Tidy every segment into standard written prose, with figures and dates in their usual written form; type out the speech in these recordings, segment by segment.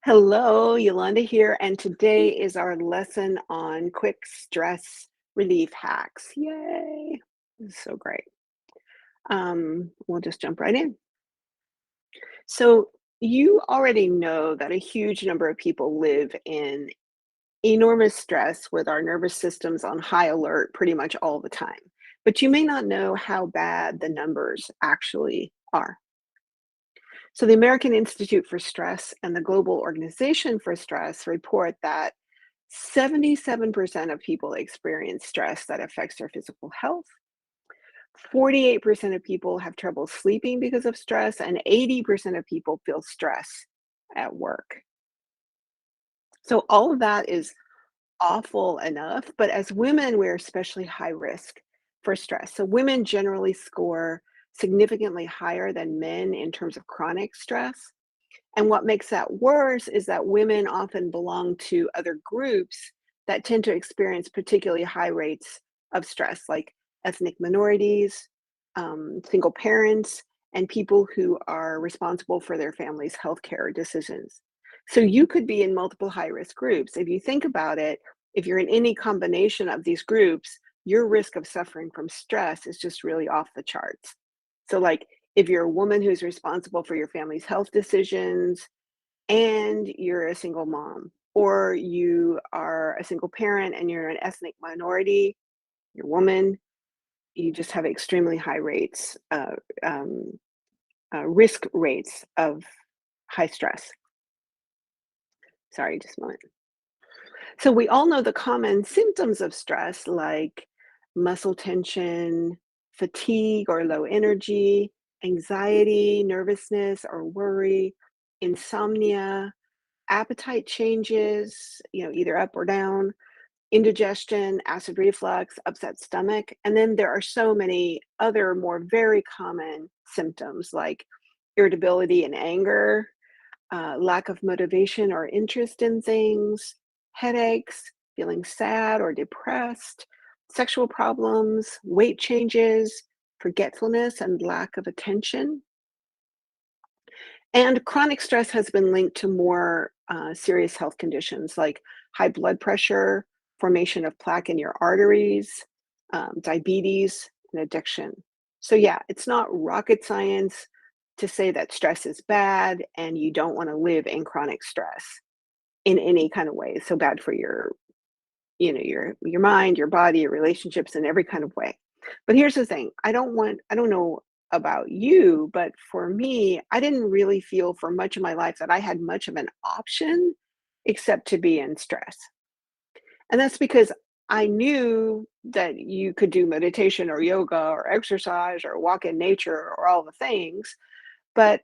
Hello, Yolanda here, and today is our lesson on quick stress relief hacks. Yay! This is so great. We'll just jump right in. So, you already know that a huge number of people live in enormous stress with our nervous systems on high alert pretty much all the time. But you may not know how bad the numbers actually are. So, the American Institute for Stress and the Global Organization for Stress report that 77% of people experience stress that affects their physical health. 48% of people have trouble sleeping because of stress, and 80% of people feel stress at work. So, all of that is awful enough, but as women, we're especially high risk for stress. So, women generally score significantly higher than men in terms of chronic stress. And what makes that worse is that women often belong to other groups that tend to experience particularly high rates of stress, like ethnic minorities, single parents, and people who are responsible for their family's healthcare decisions. So you could be in multiple high risk groups. If you think about it, if you're in any combination of these groups, your risk of suffering from stress is just really off the charts. So, like, if you're a woman who's responsible for your family's health decisions and you're a single mom, or you are a single parent and you're an ethnic minority, you're a woman, you just have extremely high rates, risk rates of high stress. Sorry, just a moment. So, we all know the common symptoms of stress like muscle tension, fatigue or low energy, anxiety, nervousness or worry, insomnia, appetite changes, either up or down, indigestion, acid reflux, upset stomach. And then there are so many other more very common symptoms like irritability and anger, lack of motivation or interest in things, headaches, feeling sad or depressed, sexual problems, weight changes, forgetfulness, and lack of attention. And chronic stress has been linked to more serious health conditions like high blood pressure, formation of plaque in your arteries, diabetes, and addiction. So, yeah, it's not rocket science to say that stress is bad and you don't want to live in chronic stress in any kind of way. It's so bad for your mind, your body, your relationships in every kind of way. But here's the thing, I don't know about you, but for me, I didn't really feel for much of my life that I had much of an option except to be in stress. And that's because I knew that you could do meditation or yoga or exercise or walk in nature or all the things, but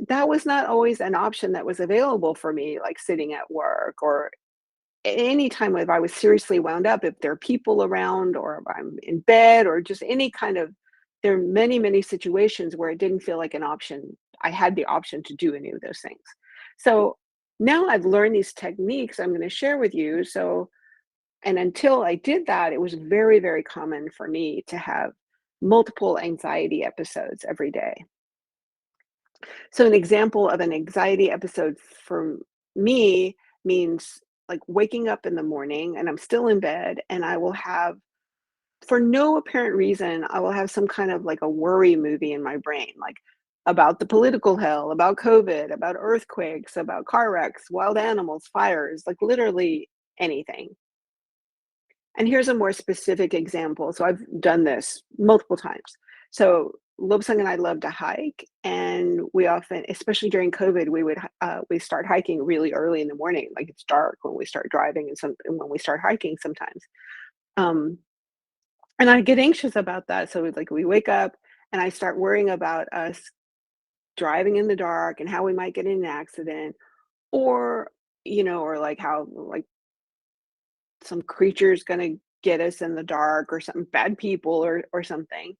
that was not always an option that was available for me, like sitting at work or anytime if I was seriously wound up, if there are people around or if I'm in bed or just any kind of, there are many, many situations where it didn't feel like an option. I had the option to do any of those things. So now I've learned these techniques I'm going to share with you. So, and until I did that, it was very, very common for me to have multiple anxiety episodes every day. So, an example of an anxiety episode for me means like waking up in the morning and I'm still in bed, and I will have, for no apparent reason, I will have some kind of like a worry movie in my brain, like about the political hell, about COVID, about earthquakes, about car wrecks, wild animals, fires, like literally anything. And here's a more specific example. So I've done this multiple times. So Lobsang and I love to hike, and we often, especially during COVID, we start hiking really early in the morning, like it's dark when we start driving, and when we start hiking sometimes. Um, and I get anxious about that. So like we wake up, and I start worrying about us driving in the dark and how we might get in an accident, or or like how like some creature's gonna get us in the dark or some bad people or something.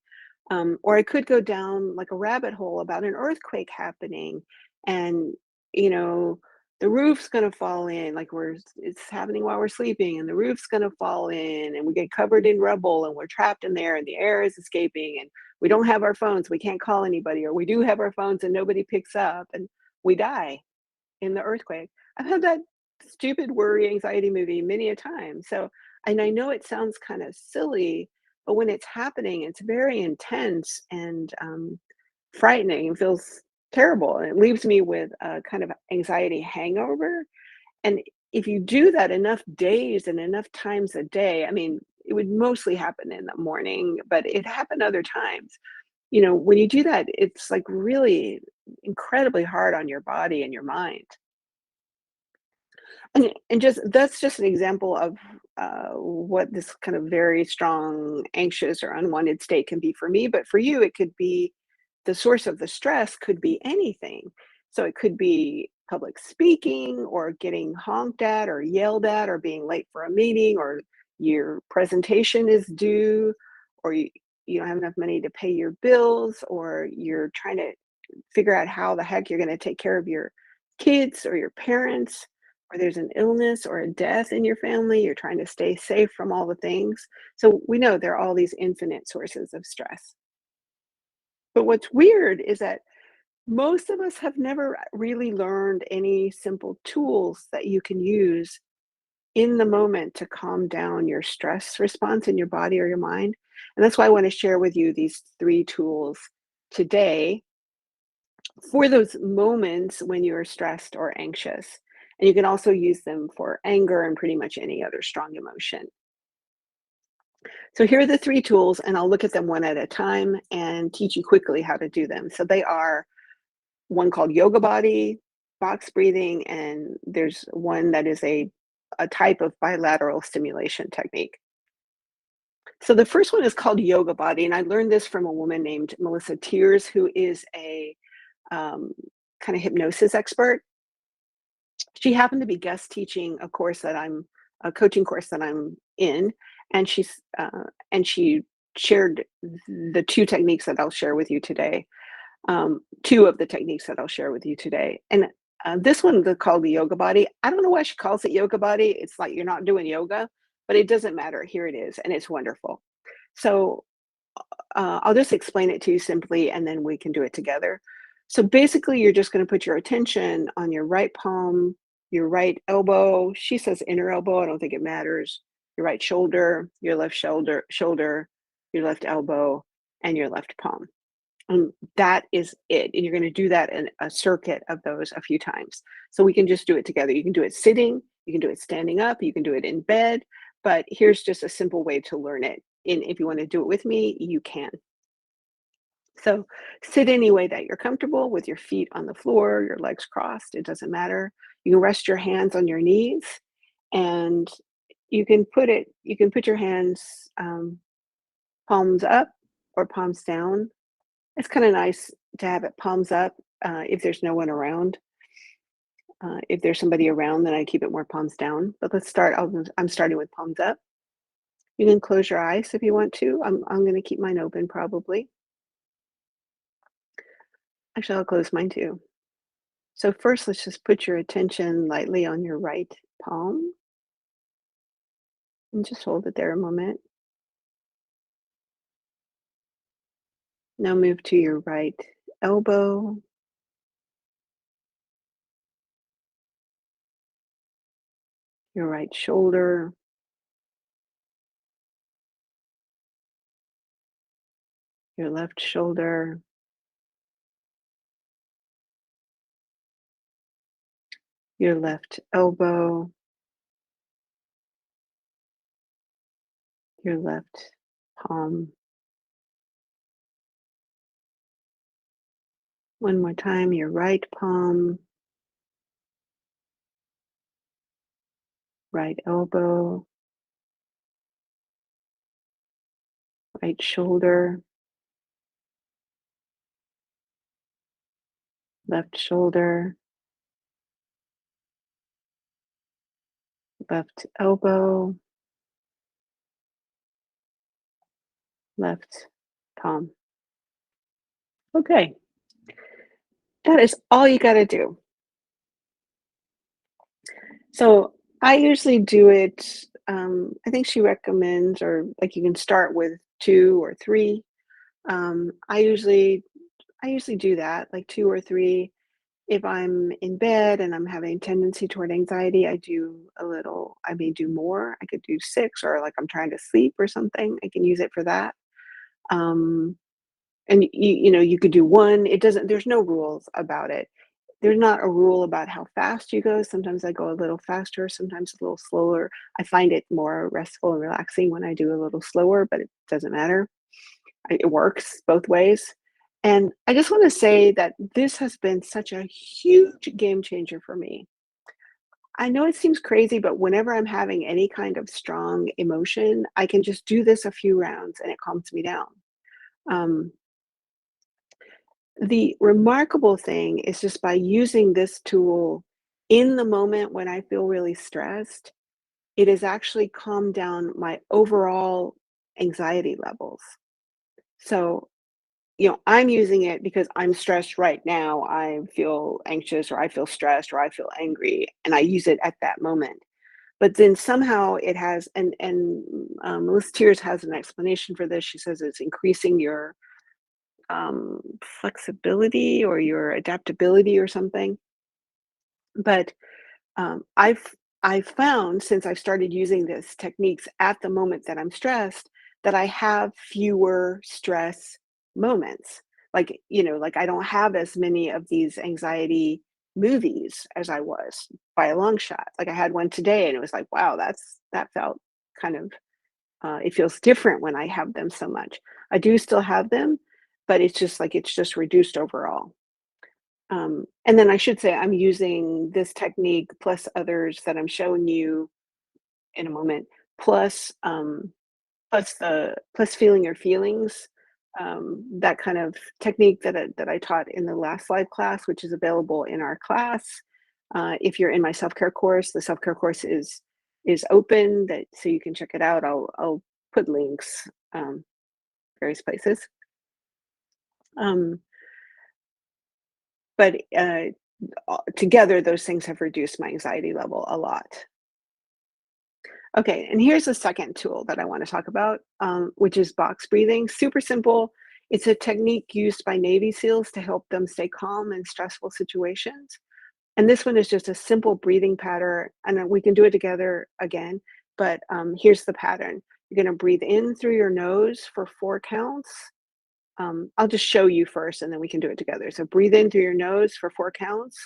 Or I could go down like a rabbit hole about an earthquake happening and, you know, the roof's gonna fall in, like it's happening while we're sleeping and the roof's gonna fall in and we get covered in rubble and we're trapped in there and the air is escaping and we don't have our phones, we can't call anybody, or we do have our phones and nobody picks up and we die. in the earthquake. I've had that stupid worry anxiety movie many a time. So, and I know it sounds kind of silly, but when it's happening, it's very intense and frightening. It feels terrible. And it leaves me with a kind of anxiety hangover. And if you do that enough days and enough times a day, I mean, it would mostly happen in the morning, but it happened other times. When you do that, it's like really incredibly hard on your body and your mind. And just that's just an example of what this kind of very strong, anxious or unwanted state can be for me. But for you, it could be the source of the stress could be anything. So it could be public speaking or getting honked at or yelled at or being late for a meeting or your presentation is due or you don't have enough money to pay your bills or you're trying to figure out how the heck you're going to take care of your kids or your parents, or there's an illness or a death in your family, you're trying to stay safe from all the things. So we know there are all these infinite sources of stress. But what's weird is that most of us have never really learned any simple tools that you can use in the moment to calm down your stress response in your body or your mind. And that's why I want to share with you these three tools today for those moments when you're stressed or anxious. And you can also use them for anger and pretty much any other strong emotion. So here are the three tools, and I'll look at them one at a time and teach you quickly how to do them. So they are one called yoga body, box breathing, and there's one that is a type of bilateral stimulation technique. So the first one is called yoga body, and I learned this from a woman named Melissa Tiers, who is a um, kind of hypnosis expert. She happened to be guest teaching a coaching course that I'm in, and she shared the two techniques that I'll share with you today. Two of the techniques that I'll share with you today, and this one called the yoga body. I don't know why she calls it yoga body. It's like you're not doing yoga, but it doesn't matter. Here it is, and it's wonderful. So I'll just explain it to you simply, and then we can do it together. So basically, you're just going to put your attention on your right palm, your right elbow. She says inner elbow. I don't think it matters. Your right shoulder, your left shoulder, your left elbow, and your left palm. And that is it. And you're going to do that in a circuit of those a few times. So we can just do it together. You can do it sitting, you can do it standing up, you can do it in bed. But here's just a simple way to learn it. And if you want to do it with me, you can. So sit any way that you're comfortable with your feet on the floor, your legs crossed, it doesn't matter. You can rest your hands on your knees and you can put your hands palms up or palms down. It's kind of nice to have it palms up if there's no one around. If there's somebody around, then I keep it more palms down. But let's start. I'm starting with palms up. You can close your eyes if you want to. I'm going to keep mine open probably. Actually, I'll close mine too. So first, let's just put your attention lightly on your right palm and just hold it there a moment. Now move to your right elbow, your right shoulder, your left shoulder, your left elbow, your left palm. One more time, your right palm, right elbow, right shoulder, left shoulder, left elbow, left palm. Okay, that is all you got to do. So I usually do it. I think she recommends, or like you can start with two or three. Um, I usually, I usually do that, like two or three, If I'm in bed and I'm having a tendency toward anxiety, I may do more. I could do 6, or like I'm trying to sleep or something, I can use it for that. Um, and you could do 1. It doesn't There's no rules about it. There's not a rule about how fast you go. Sometimes I go a little faster, sometimes a little slower. I find it more restful and relaxing when I do a little slower, but it doesn't matter. It works both ways. And I just want to say that this has been such a huge game changer for me. I know it seems crazy, but whenever I'm having any kind of strong emotion, I can just do this a few rounds and it calms me down. Um, the remarkable thing is just by using this tool in the moment when I feel really stressed, it has actually calmed down my overall anxiety levels. So, I'm using it because I'm stressed right now. I feel anxious, or I feel stressed, or I feel angry, and I use it at that moment. But then somehow it has, Melissa Tiers has an explanation for this. She says it's increasing your flexibility or your adaptability or something. But I've found, since I've started using this techniques at the moment that I'm stressed, that I have fewer stress moments. Like I don't have as many of these anxiety movies as I was, by a long shot. Like I had one today and it was like, wow, that felt kind of it feels different when I have them so much. I do still have them, but it's just reduced overall. And then I should say I'm using this technique plus others that I'm showing you in a moment, plus plus feeling your feelings. That kind of technique that I taught in the last live class, which is available in our class. If you're in my self care course, the self care course is open, that so you can check it out. I'll put links various places. Um, but together, those things have reduced my anxiety level a lot. Okay, and here's a second tool that I want to talk about, which is box breathing. Super simple. It's a technique used by Navy SEALs to help them stay calm in stressful situations. And this one is just a simple breathing pattern, and we can do it together again. But here's the pattern. You're going to breathe in through your nose for 4 counts. I'll just show you first, and then we can do it together. So breathe in through your nose for 4 counts.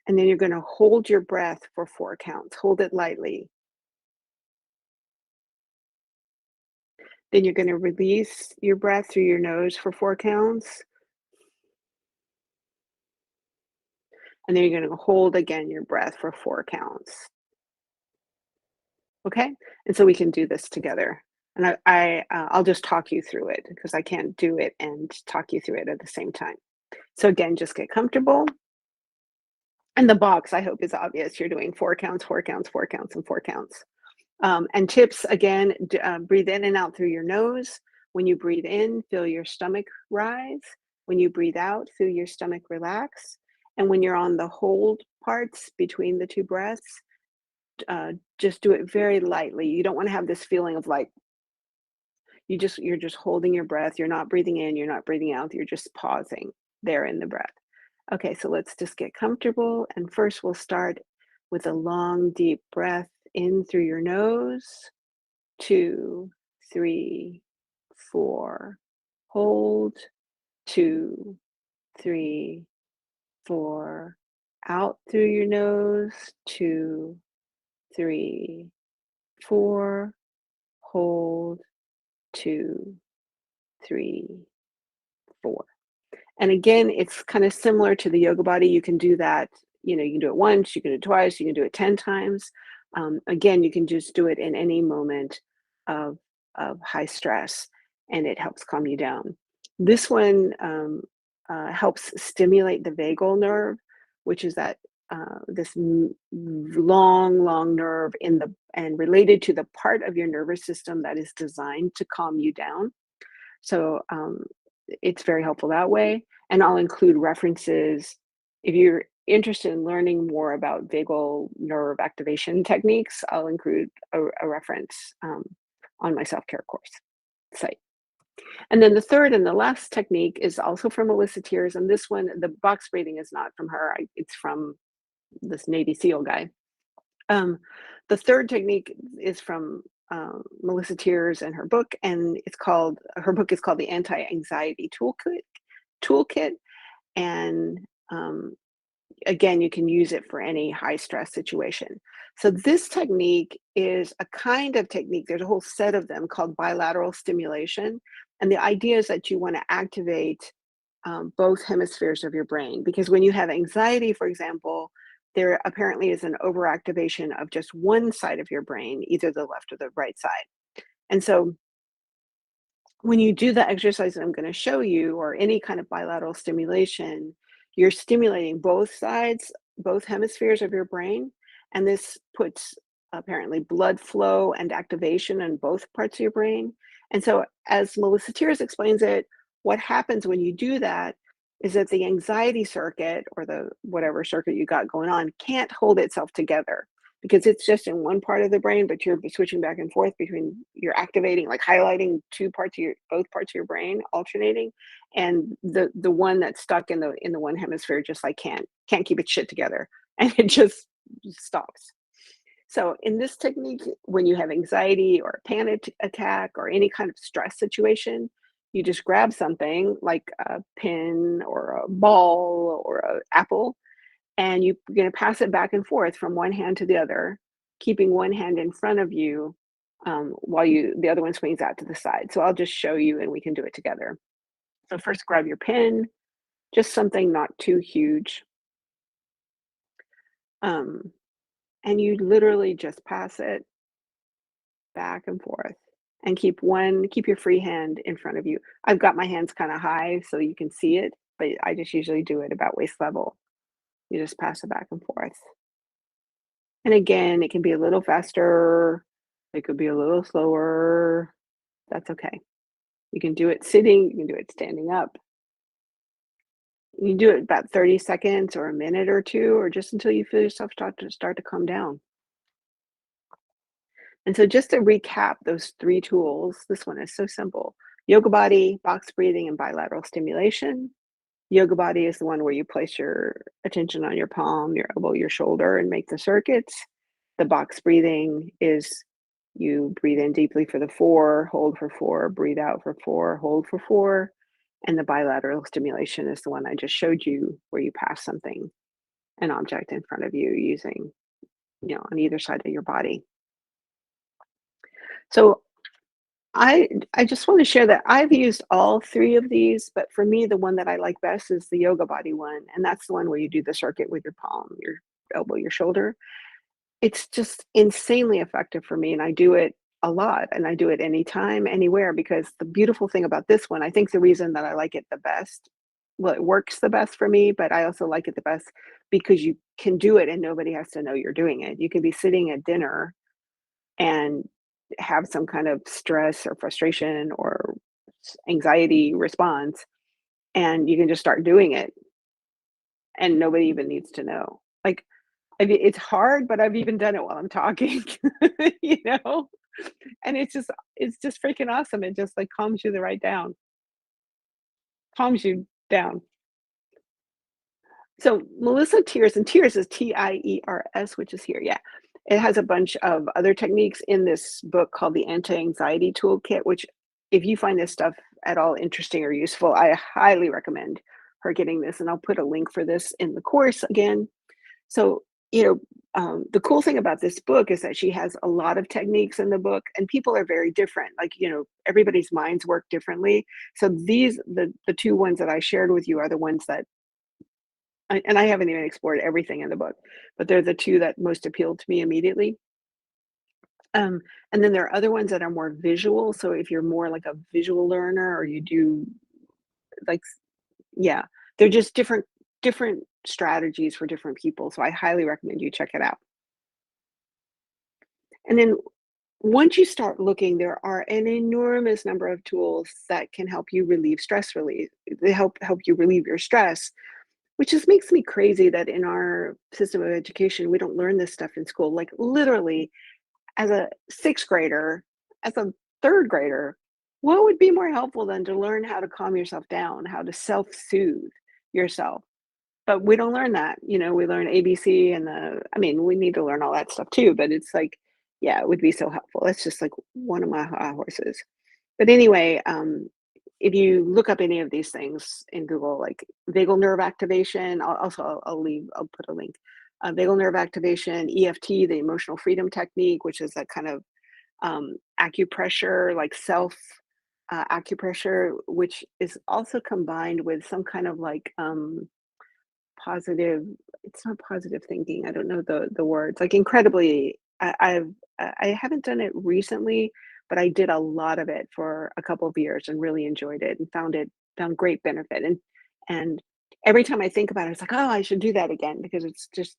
And then you're going to hold your breath for 4 counts. Hold it lightly. Then you're gonna release your breath through your nose for 4 counts, and then you're gonna hold again your breath for 4 counts, okay? And so we can do this together. And I'll just talk you through it because I can't do it and talk you through it at the same time. So again, just get comfortable. And the box, I hope, is obvious. You're doing 4 counts, 4 counts, 4 counts, and 4 counts. And tips again, breathe in and out through your nose. When you breathe in, feel your stomach rise. When you breathe out, feel your stomach relax. And when you're on the hold parts between the 2 breaths, just do it very lightly. You don't want to have this feeling of like you're just holding your breath. You're not breathing in, you're not breathing out. You're just pausing there in the breath. Okay, so let's just get comfortable. And first, we'll start with a long, deep breath in through your nose. 2, 3, 4. Hold. 2, 3, 4. Out through your nose. 2, 3, 4. Hold. 2, 3, 4. And again, it's kind of similar to the yoga body. You can do that. You can do it once, you can do it twice, you can do it 10 times. Again, you can just do it in any moment of, of high stress, and it helps calm you down. This one helps stimulate the vagal nerve, which is that this long, long nerve and related to the part of your nervous system that is designed to calm you down. So it's very helpful that way. And I'll include references if you're interested in learning more about vagal nerve activation techniques. I'll include a reference on my self care course site. And then the third and the last technique is also from Melissa Tiers, and this one, the box breathing is not from her, it's from this Navy SEAL guy. Um, the third technique is from Melissa Tiers and her book, and her book is called The Anti-Anxiety Toolkit, and again, you can use it for any high stress situation. So this technique is a kind of technique. There's a whole set of them called bilateral stimulation, and the idea is that you want to activate both hemispheres of your brain, because when you have anxiety, for example, there apparently is an overactivation of just one side of your brain, either the left or the right side. And so when you do the exercise that I'm going to show you, or any kind of bilateral stimulation, you're stimulating both sides, both hemispheres of your brain. And this puts apparently blood flow and activation in both parts of your brain. And so, as Melissa Tiers explains it, what happens when you do that is that the anxiety circuit, or the whatever circuit you got going on, can't hold itself together because it's just in one part of the brain, but you're switching back and forth between, you're activating, like highlighting both parts of your brain, alternating, and the one that's stuck in the one hemisphere just like can't keep its shit together, and it just stops. So in this technique, when you have anxiety or a panic attack or any kind of stress situation, you just grab something like a pin or a ball or an apple, and you're going to pass it back and forth from one hand to the other, keeping one hand in front of you, while the other one swings out to the side. So I'll just show you, and we can do it together. So first, grab your pin, just something not too huge, um, and you literally just pass it back and forth, and keep your free hand in front of you. I've got my hands kind of high so you can see it, but I just usually do it about waist level. You just pass it back and forth. And again, it can be a little faster, it could be a little slower. That's okay. You can do it sitting, you can do it standing up. You can do it about 30 seconds or a minute or two, or just until you feel yourself start to calm down. And so just to recap those three tools, this one is so simple. Yoga body, box breathing, and bilateral stimulation. Yoga body is the one where you place your attention on your palm, your elbow, your shoulder, and make the circuits. The box breathing is you breathe in deeply for the 4, hold for 4, breathe out for 4, hold for 4. And the bilateral stimulation is the one I just showed you, where you pass an object in front of you using, on either side of your body. So I just want to share that I've used all three of these, but for me, the one that I like best is the yoga body one. And that's the one where you do the circuit with your palm, your elbow, your shoulder. It's just insanely effective for me, and I do it a lot, and I do it anytime, anywhere, because the beautiful thing about this one, I think the reason that I like it the best, well, it works the best for me, but I also like it the best because you can do it and nobody has to know you're doing it. You can be sitting at dinner and have some kind of stress or frustration or anxiety response, and you can just start doing it, and nobody even needs to know. Like, it's hard, but I've even done it while I'm talking, you know? And it's just freaking awesome. It just, like, calms you down. So Melissa Tiers, and Tiers is Tiers, which is here, yeah. It has a bunch of other techniques in this book called The Anti-Anxiety Toolkit, which, if you find this stuff at all interesting or useful, I highly recommend her getting this, and I'll put a link for this in the course again. So, the cool thing about this book is that she has a lot of techniques in the book, and people are very different. Like, everybody's minds work differently. So the two ones that I shared with you are the ones that, and I haven't even explored everything in the book, but they're the two that most appealed to me immediately. And then there are other ones that are more visual. So if you're more like a visual learner, or you do like, yeah, they're just different strategies for different people. So I highly recommend you check it out. And then once you start looking, there are an enormous number of tools that can help you relieve stress relief. They help you relieve your stress, which just makes me crazy that in our system of education, we don't learn this stuff in school. Like, literally, as a 6th grader, as a 3rd grader, What would be more helpful than to learn how to calm yourself down, how to self-soothe yourself? But we don't learn that, we learn ABC and I mean, we need to learn all that stuff too, but it's like, yeah, it would be so helpful. It's just like one of my high horses. But anyway, if you look up any of these things in Google, like vagal nerve activation, I'll put a link. Vagal nerve activation, EFT, the emotional freedom technique, which is a kind of acupressure, like self acupressure, which is also combined with some kind of like positive, it's not positive thinking, I don't know the words, like, incredibly I haven't done it recently, but I did a lot of it for a couple of years and really enjoyed it and found great benefit, and every time I think about it, it's like, "Oh, I should do that again," because it's just,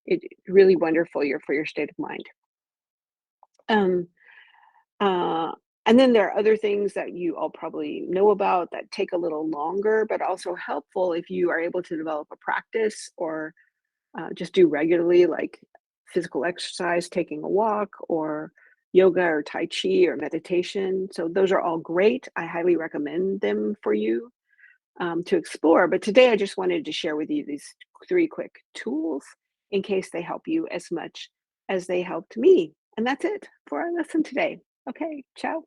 it's really wonderful for your state of mind. Um, uh, and then there are other things that you all probably know about that take a little longer, but also helpful if you are able to develop a practice or just do regularly, like physical exercise, taking a walk, or yoga or Tai Chi or meditation. So, those are all great. I highly recommend them for you to explore. But today, I just wanted to share with you these three quick tools in case they help you as much as they helped me. And that's it for our lesson today. Okay, ciao.